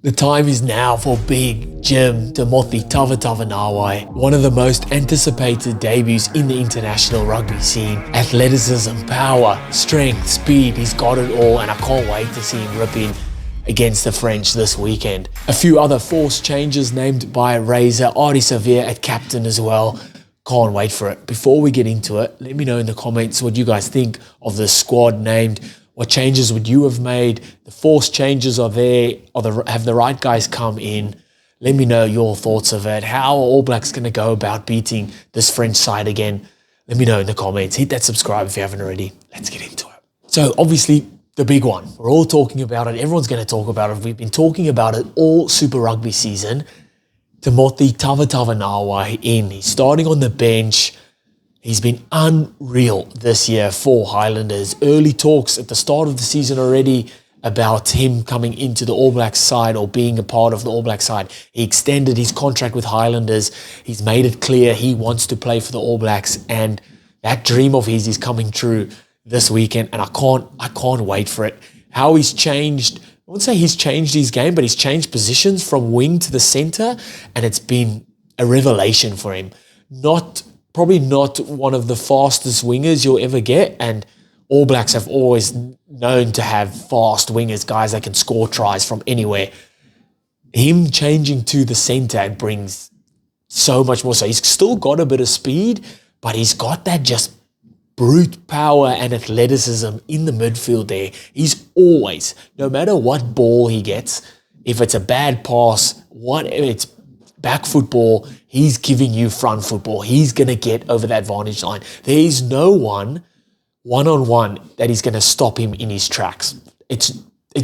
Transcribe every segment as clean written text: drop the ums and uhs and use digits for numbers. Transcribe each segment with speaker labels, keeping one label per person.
Speaker 1: The time is now for big Jim Timoci Tavatavanawai, one of the most anticipated debuts in the international rugby scene. Athleticism, power, strength, speed, he's got it all, and I can't wait to see him ripping against the French this weekend. A few other force changes named by Razor, Artie Sevier at captain as well. Can't wait for it. Before we get into it, let me know in the comments what you guys think of the squad named. What changes would you have made? The force changes are there. Have the right guys come in? Let me know your thoughts of it. How are All Blacks going to go about beating this French side again? Let me know in the comments. Hit that subscribe if you haven't already. Let's get into it. So obviously the big one. We're all talking about it. Everyone's going to talk about it. We've been talking about it all Super Rugby season. Timoci Tavatavanawai in. He's starting on the bench. He's been unreal this year for Highlanders. Early talks at the start of the season already about him coming into the All Blacks side or being a part of the All Blacks side. He extended his contract with Highlanders. He's made it clear he wants to play for the All Blacks, and that dream of his is coming true this weekend, and I can't wait for it. How he's changed, I wouldn't say he's changed his game, but he's changed positions from wing to the centre, and it's been a revelation for him. Probably not one of the fastest wingers you'll ever get, and All Blacks have always known to have fast wingers, guys that can score tries from anywhere. Him changing to the centre brings so much more. So he's still got a bit of speed, but he's got that just brute power and athleticism in the midfield there. He's always, no matter what ball he gets, if it's a bad pass, whatever, it's back football, he's giving you front football. He's going to get over that vantage line. There is no one-on-one that is going to stop him in his tracks. It's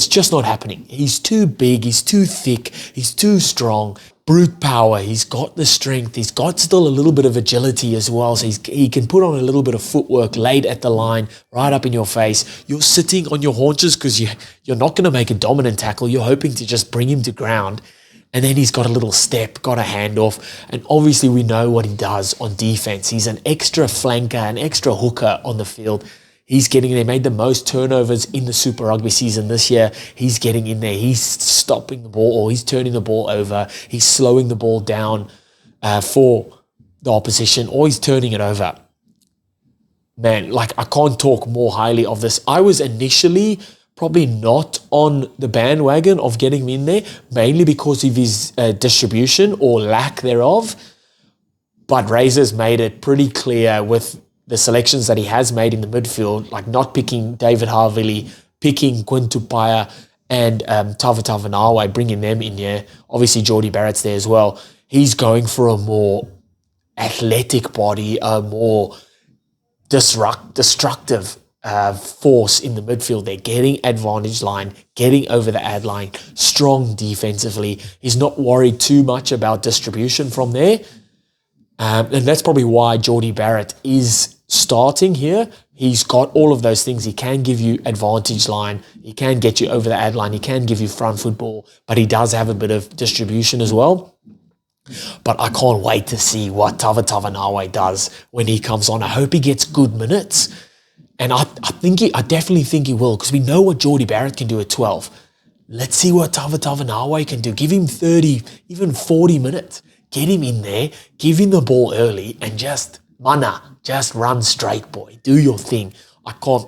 Speaker 1: just not happening. He's too big. He's too thick. He's too strong. Brute power. He's got the strength. He's got still a little bit of agility as well. So he can put on a little bit of footwork late at the line, right up in your face. You're sitting on your haunches because you're not going to make a dominant tackle. You're hoping to just bring him to ground. And then he's got a little step, got a handoff. And obviously we know what he does on defense. He's an extra flanker, an extra hooker on the field. They made the most turnovers in the Super Rugby season this year. He's getting in there. He's stopping the ball, or he's turning the ball over. He's slowing the ball down for the opposition, or he's turning it over. Man, I can't talk more highly of this. I was initially probably not on the bandwagon of getting him in there, mainly because of his distribution or lack thereof. But Razor's made it pretty clear with the selections that he has made in the midfield, like not picking David Havili, picking Quinn Tupaia and Tavatavana, bringing them in here. Obviously, Jordie Barrett's there as well. He's going for a more athletic body, a more destructive force in the midfield. They're getting advantage line, getting over the ad line, strong defensively. He's not worried too much about distribution from there. And that's probably why Jordie Barrett is starting here. He's got all of those things. He can give you advantage line. He can get you over the ad line. He can give you front football, but he does have a bit of distribution as well. But I can't wait to see what Tavatavana does when he comes on. I hope he gets good minutes. And I definitely think he will, because we know what Jordie Barrett can do at 12. Let's see what Tavatavana can do. Give him 30, even 40 minutes. Get him in there, give him the ball early, and just run straight, boy. Do your thing. I can't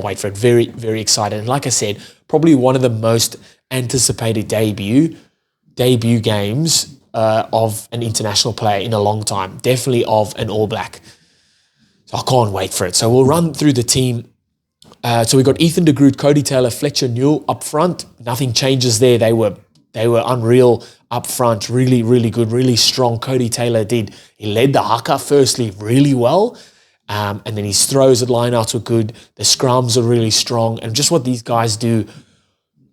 Speaker 1: wait for it. Very, very excited. And like I said, probably one of the most anticipated debut games of an international player in a long time. Definitely of an All Black. So I can't wait for it. So we'll run through the team. So we got Ethan de Groot, Cody Taylor, Fletcher Newell up front. Nothing changes there. They were unreal up front. Really, really good, really strong. Cody Taylor he led the haka firstly really well. And then his throws at lineouts were good. The scrums are really strong. And just what these guys do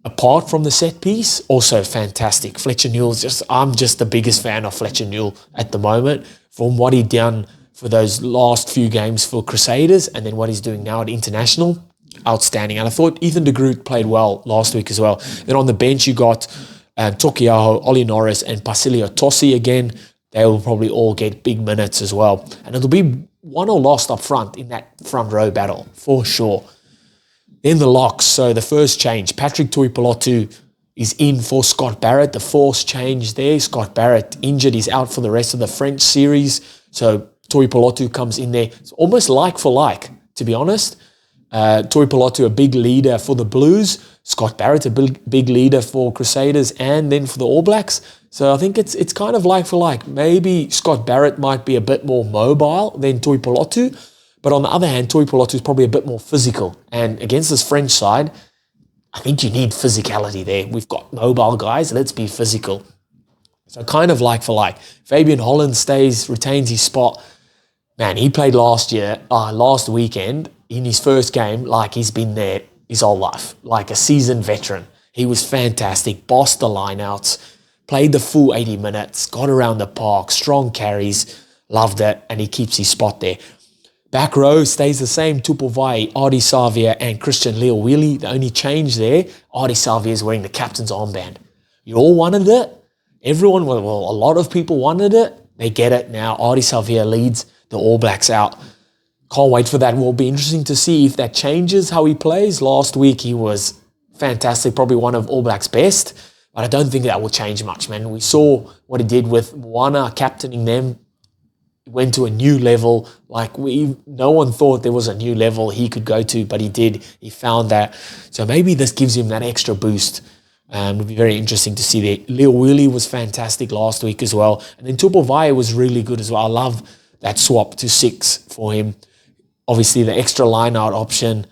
Speaker 1: apart from the set piece, also fantastic. Fletcher Newell's I'm just the biggest fan of Fletcher Newell at the moment. From what he done for those last few games for Crusaders, and then what he's doing now at International, outstanding. And I thought Ethan de Groot played well last week as well. Then on the bench you got Tokiaho, Ollie Norris, and Pasilio Tossi again. They will probably all get big minutes as well. And it'll be won or lost up front in that front row battle, for sure. Then the locks. So the first change, Patrick Tuipulotu is in for Scott Barrett. The force change there. Scott Barrett injured. He's out for the rest of the French series. So Tuipulotu comes in there. It's almost like for like, to be honest. Tuipulotu, a big leader for the Blues. Scott Barrett, a big leader for Crusaders and then for the All Blacks. So I think it's kind of like for like. Maybe Scott Barrett might be a bit more mobile than Tuipulotu. But on the other hand, Tuipulotu is probably a bit more physical. And against this French side, I think you need physicality there. We've got mobile guys. Let's be physical. So kind of like for like. Fabian Holland retains his spot. Man, he played last weekend in his first game like he's been there his whole life, like a seasoned veteran. He was fantastic, bossed the lineouts, played the full 80 minutes, got around the park, strong carries, loved it, and he keeps his spot there. Back row stays the same, Tupuvai, Ardie Savia, and Christian Leawili. The only change there, Ardie Savia is wearing the captain's armband. You all wanted it. Everyone, well, a lot of people wanted it. They get it now. Ardie Savia leads the All Blacks out. Can't wait for that. It will be interesting to see if that changes how he plays. Last week he was fantastic, probably one of All Blacks' best, but I don't think that will change much, man. We saw what he did with Moana captaining them. Went to a new level. No one thought there was a new level he could go to, but he did. He found that. So maybe this gives him that extra boost. It'll be very interesting to see there. Leo Willie was fantastic last week as well. And then Tupuvai was really good as well. I love that swap to 6 for him. Obviously, the extra line-out option,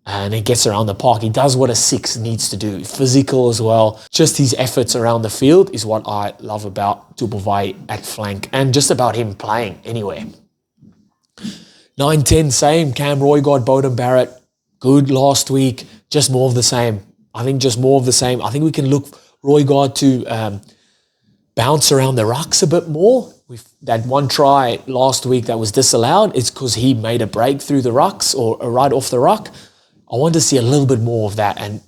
Speaker 1: and he gets around the park. He does what a 6 needs to do. Physical as well. Just his efforts around the field is what I love about Tupuvai at flank and just about him playing anywhere. 9-10, same. Cam Roigard, Beauden Barrett, good last week. Just more of the same. I think just more of the same. I think we can look Roigard to bounce around the rucks a bit more. That one try last week that was disallowed, it's because he made a break through the rucks or right off the ruck. I want to see a little bit more of that, and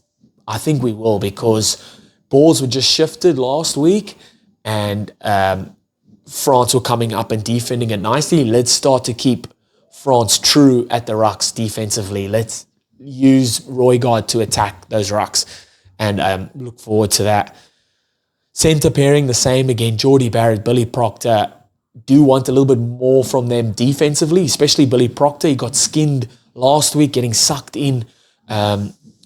Speaker 1: I think we will, because balls were just shifted last week and France were coming up and defending it nicely. Let's start to keep France true at the rucks defensively. Let's use Roigard to attack those rucks, and look forward to that. Centre pairing, the same again. Geordie Barrett, Billy Proctor. Do want a little bit more from them defensively, especially Billy Proctor. He got skinned last week, getting sucked in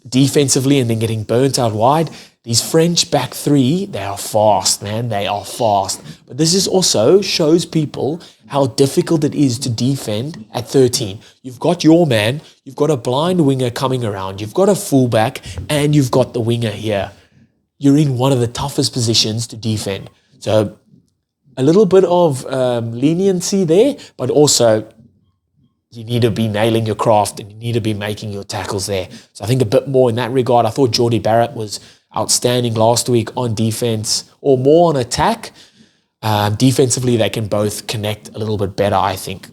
Speaker 1: defensively and then getting burnt out wide. These French back three, they are fast, man. They are fast. But this is also shows people how difficult it is to defend at 13. You've got your man, you've got a blind winger coming around, you've got a fullback, and you've got the winger here. You're in one of the toughest positions to defend. So a little bit of leniency there, but also you need to be nailing your craft and you need to be making your tackles there. So I think a bit more in that regard. I thought Geordie Barrett was outstanding last week on defense, or more on attack. Defensively, they can both connect a little bit better, I think.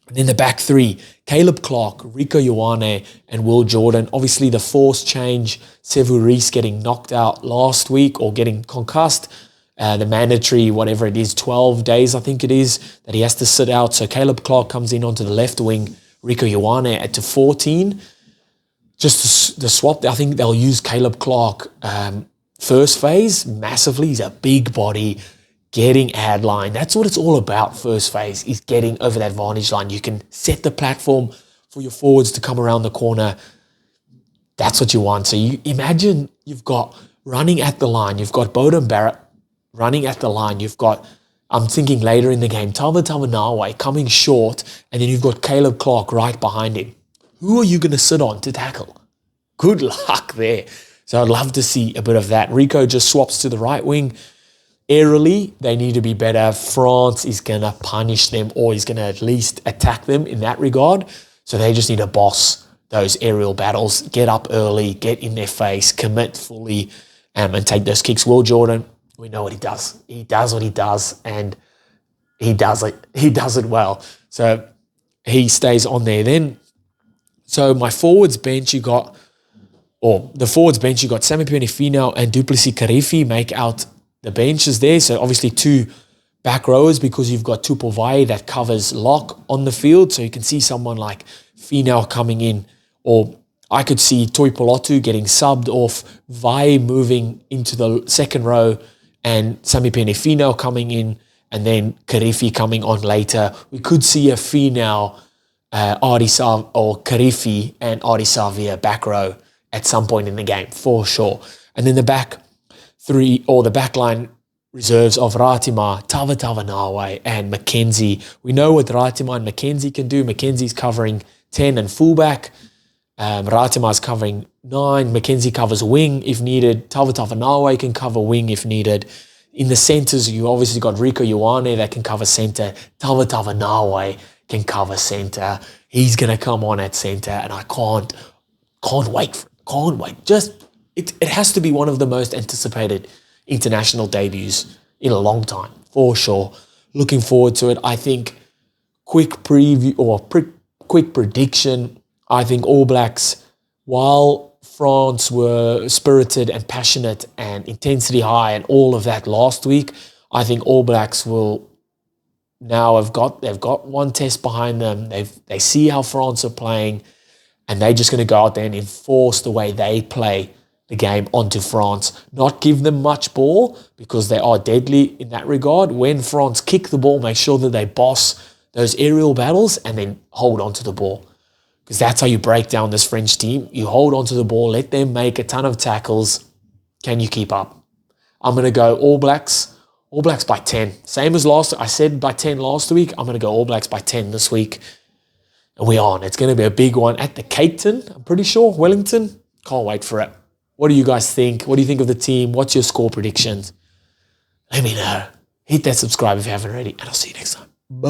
Speaker 1: And then the back three, Caleb Clark, Rico Ioane, and Will Jordan. Obviously, the force change, Sevu Reece getting knocked out last week or getting concussed. The mandatory, whatever it is, 12 days, I think it is, that he has to sit out. So Caleb Clark comes in onto the left wing, Rico Ioane at to 14. Just the swap, I think they'll use Caleb Clark first phase massively. He's a big body, getting ad line. That's what it's all about first phase, is getting over that vantage line. You can set the platform for your forwards to come around the corner. That's what you want. So you imagine you've got running at the line, you've got Beauden Barrett running at the line, you've got, I'm thinking later in the game, Tavatavana coming short, and then you've got Caleb Clark right behind him. Who are you going to sit on to tackle? Good luck there. So I'd love to see a bit of that. Rico just swaps to the right wing. Aerially, they need to be better. France is going to punish them, or is going to at least attack them in that regard. So they just need to boss those aerial battles, get up early, get in their face, commit fully, and take those kicks. Will Jordan, we know what he does. He does what he does, and he does it. He does it well. So he stays on there then. So my forwards bench, the forwards bench, you got Sami Penifino and Duplessis Karifi make out the benches there. So obviously two back rowers, because you've got Tupuvai that covers lock on the field. So you can see someone like Finau coming in, or I could see Toipolotu getting subbed off, Vai moving into the second row, and Sami Penefino coming in, and then Karifi coming on later. We could see a Finau, Karifi and Arisavia back row at some point in the game, for sure. And then the back three, or the back line reserves of Ratima, Tavatavana and Mackenzie. We know what Ratima and Mackenzie can do. Mackenzie's covering 10 and fullback. Ratima's covering 9. Mackenzie covers wing if needed. Tavatavana can cover wing if needed. In the centres, you obviously got Rico Ioane that can cover centre. Tavatavana can cover centre. He's going to come on at centre, and I can't wait. Can't wait. Just, it has to be one of the most anticipated international debuts in a long time, for sure. Looking forward to it. I think quick preview or quick prediction. I think All Blacks, while France were spirited and passionate and intensity high and all of that last week, I think All Blacks will now they've got one test behind them. They see how France are playing, and they're just going to go out there and enforce the way they play the game onto France. Not give them much ball, because they are deadly in that regard. When France kick the ball, make sure that they boss those aerial battles and then hold on to the ball. Because that's how you break down this French team. You hold on to the ball, let them make a ton of tackles. Can you keep up? I'm going to go All Blacks. All Blacks by 10. Same as I said by 10 last week. I'm going to go All Blacks by 10 this week. And we're on. It's going to be a big one at the Cape Town, I'm pretty sure. Wellington. Can't wait for it. What do you guys think? What do you think of the team? What's your score predictions? Let me know. Hit that subscribe if you haven't already. And I'll see you next time. Bye.